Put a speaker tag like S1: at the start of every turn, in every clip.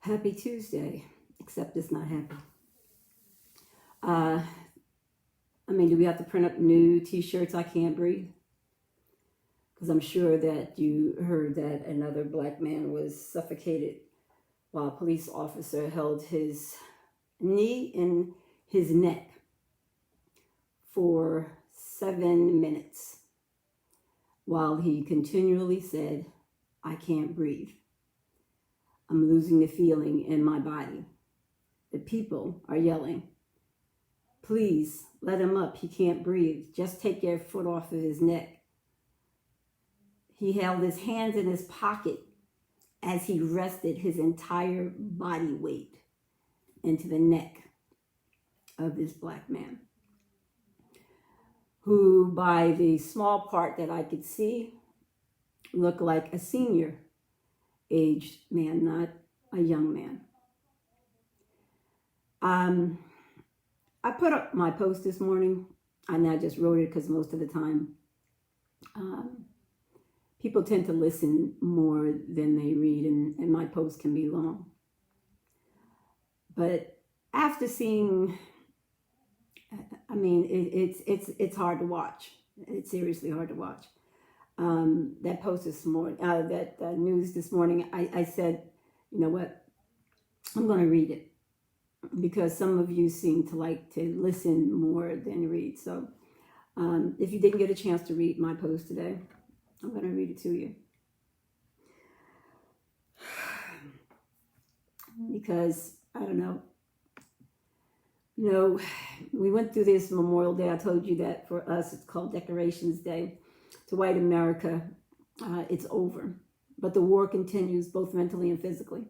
S1: Happy Tuesday, except it's not happy. Uh, do we have to print up new t-shirts, I Can't Breathe? Because I'm sure that you heard that another black man was suffocated while a police officer held his knee in his neck for 7 minutes while he continually said, "I can't breathe. I'm losing the feeling in my body." The people are yelling, "Please let him up. He can't breathe. Just take your foot off of his neck." He held his hands in his pocket as he rested his entire body weight into the neck of this black man, who, by the small part that I could see, looked like a senior aged man, not a young man. I put up my post this morning, and I just wrote it because most of the time people tend to listen more than they read, and my post can be long. But after seeing, it's hard to watch. It's seriously hard to watch. That post this morning, that news this morning, I said, you know what, I'm going to read it, because some of you seem to like to listen more than read. So if you didn't get a chance to read my post today, I'm going to read it to you. Because, I don't know, we went through this Memorial Day. I told you that for us, it's called Decorations Day. To white America, it's over. But the war continues, both mentally and physically.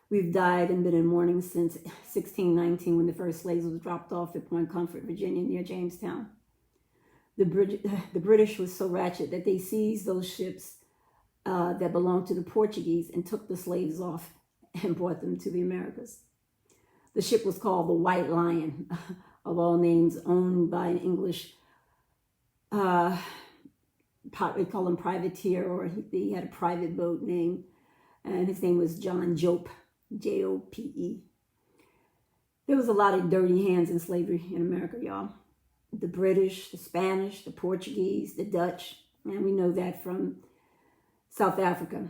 S1: We've died and been in mourning since 1619, when the first slaves was dropped off at Point Comfort, Virginia, near Jamestown. The British was so ratchet that they seized those ships that belonged to the Portuguese and took the slaves off and brought them to the Americas. The ship was called the White Lion, of all names, owned by an English, they call him privateer, or he had a private boat name, and his name was John Jope, Jope. There was a lot of dirty hands in slavery in America, y'all. The British, the Spanish, the Portuguese, the Dutch, and we know that from South Africa.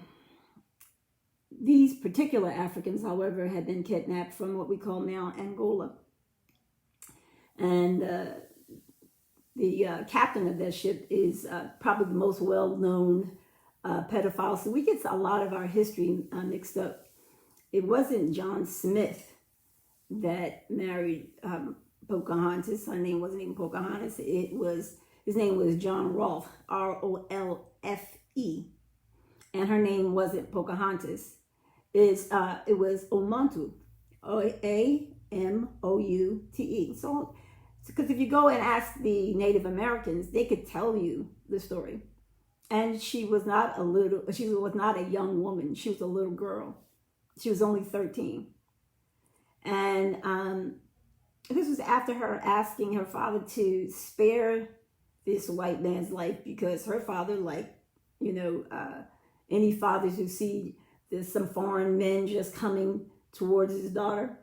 S1: These particular Africans, however, had been kidnapped from what we call now Angola. And the captain of that ship is probably the most well-known pedophile. So we get a lot of our history mixed up. It wasn't John Smith that married Pocahontas. Her name wasn't even Pocahontas. His name was John Rolfe, Rolfe, and her name wasn't Pocahontas. It was Omontu, Amoute. So, because if you go and ask the Native Americans, they could tell you the story. And she was not a young woman. She was a little girl. She was only 13. And this was after her asking her father to spare this white man's life, because her father, like, any fathers who see there's some foreign men just coming towards his daughter.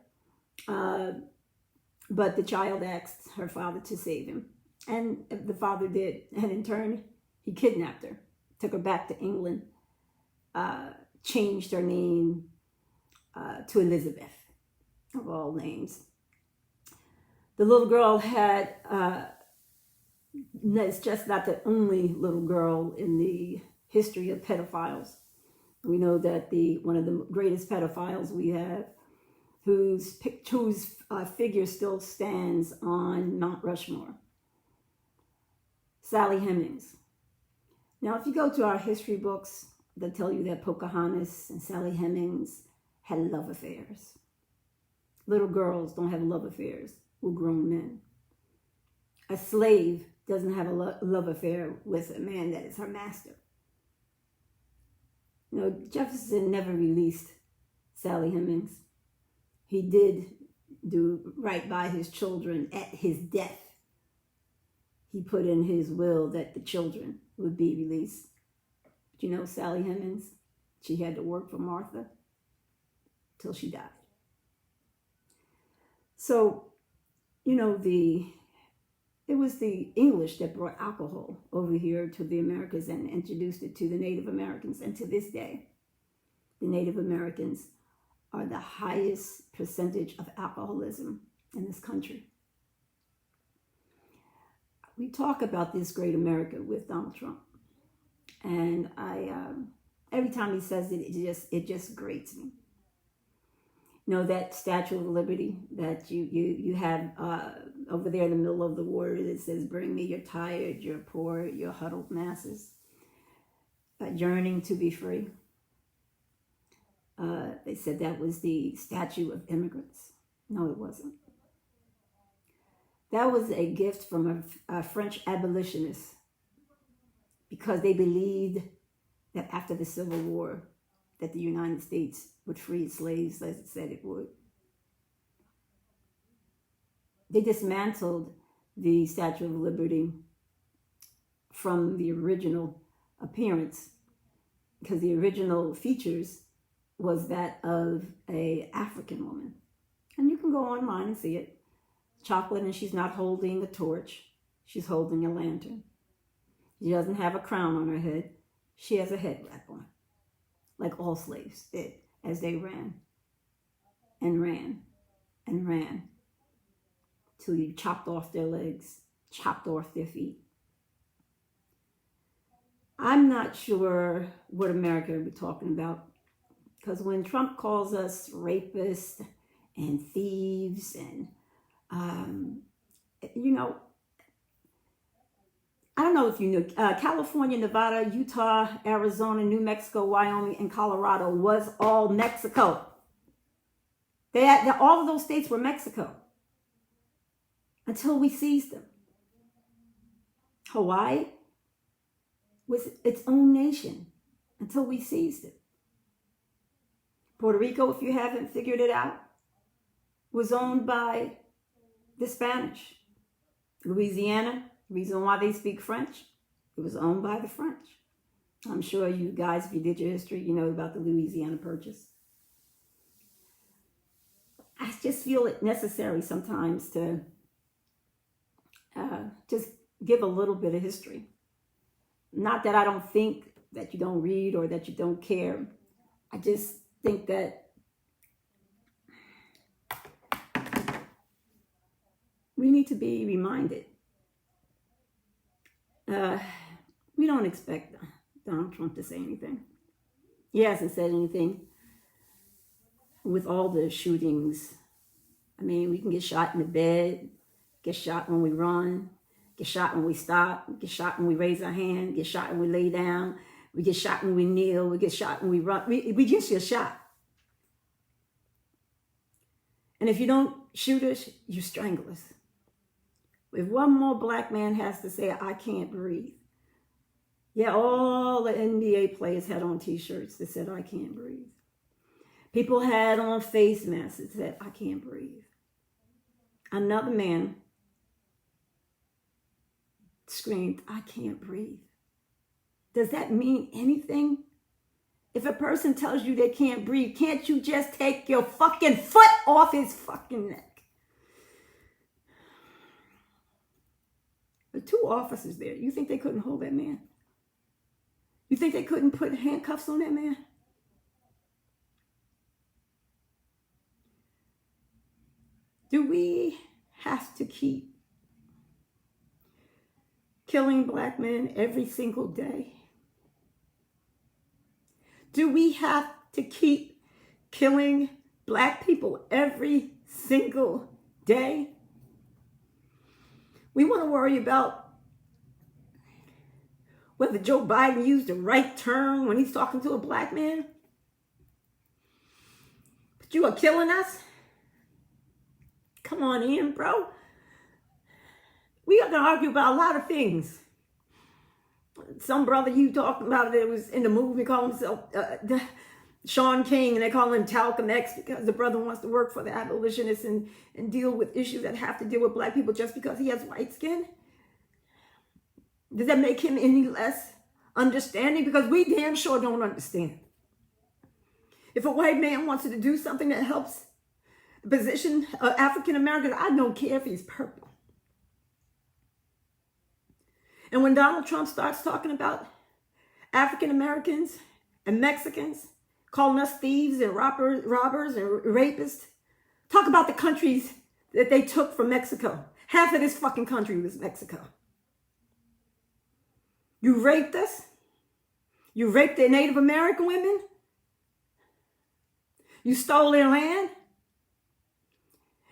S1: But the child asked her father to save him. And the father did. And in turn, he kidnapped her, took her back to England, changed her name to Elizabeth, of all names. The little girl had, it's just not the only little girl in the history of pedophiles. We know that one of the greatest pedophiles we have, whose figure still stands on Mount Rushmore, Sally Hemings. Now, if you go to our history books, they'll tell you that Pocahontas and Sally Hemings had love affairs. Little girls don't have love affairs with grown men. A slave doesn't have a love affair with a man that is her master. Jefferson never released Sally Hemings. He did do right by his children at his death. He put in his will that the children would be released. But Sally Hemings, she had to work for Martha. till she died. So, you know, it was the English that brought alcohol over here to the Americas and introduced it to the Native Americans. And to this day, the Native Americans are the highest percentage of alcoholism in this country. We talk about this great America with Donald Trump. And every time he says it, it just grates me. You know, that Statue of Liberty that you have over there in the middle of the word, it says, bring me your tired, your poor, your huddled masses, yearning to be free. They said that was the statue of immigrants. No, it wasn't. That was a gift from a French abolitionist, because they believed that after the Civil War, that the United States would free its slaves as it said it would. They dismantled the Statue of Liberty from the original appearance, because the original features was that of an African woman. And you can go online and see it. Chocolate, and she's not holding a torch. She's holding a lantern. She doesn't have a crown on her head. She has a head wrap on, like all slaves did as they ran and ran and ran till you chopped off their legs, chopped off their feet. I'm not sure what America we're talking about, because when Trump calls us rapists and thieves and you know, I don't know if you knew, California, Nevada, Utah, Arizona, New Mexico, Wyoming, and Colorado was all Mexico. All of those states were Mexico until we seized them. Hawaii was its own nation until we seized it. Puerto Rico, if you haven't figured it out, was owned by the Spanish. Louisiana, the reason why they speak French, it was owned by the French. I'm sure you guys, if you did your history, you know about the Louisiana Purchase. I just feel it necessary sometimes to just give a little bit of history. Not that I don't think that you don't read or that you don't care. I just think that we need to be reminded. We don't expect Donald Trump to say anything. He hasn't said anything with all the shootings. I mean, we can get shot in the bed, get shot when we run, get shot when we stop, get shot when we raise our hand, get shot when we lay down, we get shot when we kneel, we get shot when we run. We just get shot. And if you don't shoot us, you strangle us. If one more black man has to say, I can't breathe. Yeah, all the NBA players had on t-shirts that said, I can't breathe. People had on face masks that said, I can't breathe. Another man screamed, I can't breathe. Does that mean anything? If a person tells you they can't breathe, can't you just take your fucking foot off his fucking neck? The two officers there, you think they couldn't hold that man? You think they couldn't put handcuffs on that man? Do we have to keep killing black men every single day? Do we have to keep killing black people every single day? We want to worry about whether Joe Biden used the right term when he's talking to a black man. But you are killing us? Come on in, bro. We are going to argue about a lot of things. Some brother you talking about it was in the movie, call himself Sean King, and they call him Talcum X because the brother wants to work for the abolitionists and deal with issues that have to deal with black people just because he has white skin. Does that make him any less understanding? Because we damn sure don't understand. If a white man wants to do something that helps the position of African Americans, I don't care if he's purple. And when Donald Trump starts talking about African Americans and Mexicans, calling us thieves and robbers and rapists, talk about the countries that they took from Mexico. Half of this fucking country was Mexico. You raped us. You raped the Native American women. You stole their land.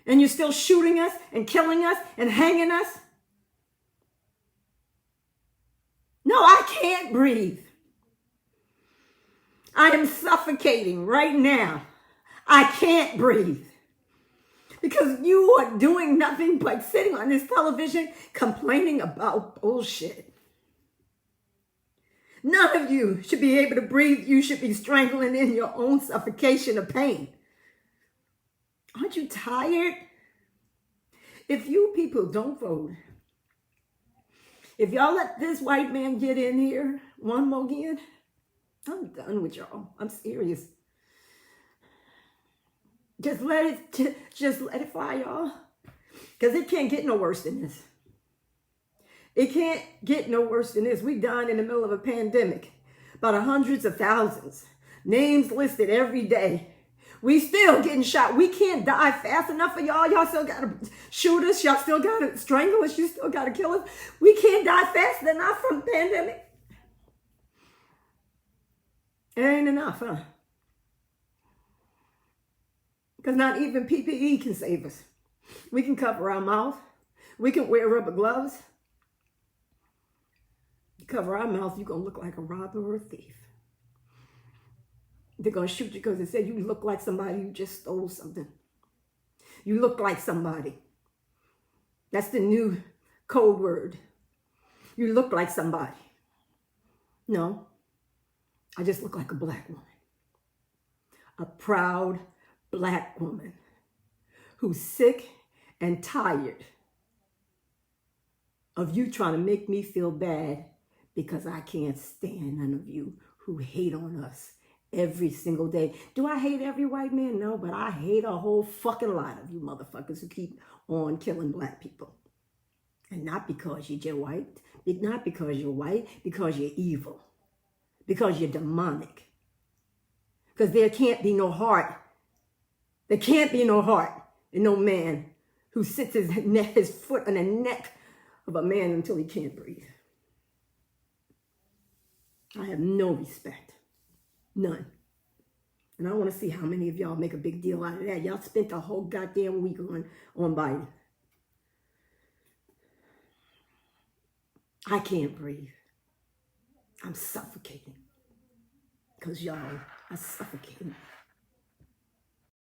S1: And you're still shooting us and killing us and hanging us. No, I can't breathe. I am suffocating right now. I can't breathe. Because you are doing nothing but sitting on this television complaining about bullshit. None of you should be able to breathe. You should be strangling in your own suffocation of pain. Aren't you tired? If you people don't vote, if y'all let this white man get in here one more again, I'm done with y'all. I'm serious. Just let it fly, y'all. Because it can't get no worse than this. It can't get no worse than this. We dying in the middle of a pandemic. About hundreds of thousands. Names listed every day. We still getting shot. We can't die fast enough for y'all. Y'all still got to shoot us. Y'all still got to strangle us. You still got to kill us. We can't die fast enough from the pandemic. It ain't enough, huh? Because not even PPE can save us. We can cover our mouth. We can wear rubber gloves. You cover our mouth, you're going to look like a robber or a thief. They're going to shoot you because they say you look like somebody who just stole something. You look like somebody. That's the new code word. You look like somebody. No, I just look like a black woman. A proud black woman who's sick and tired of you trying to make me feel bad because I can't stand none of you who hate on us every single day. Do I hate every white man? No, but I hate a whole fucking lot of you motherfuckers who keep on killing black people. And not because you're white, not because you're white, because you're evil, because you're demonic. Because there can't be no heart. There can't be no heart in no man who sits his foot on the neck of a man until he can't breathe. I have no respect. None. And I want to see how many of y'all make a big deal out of that. Y'all spent the whole goddamn week on Biden. I can't breathe. I'm suffocating. Because y'all are suffocating.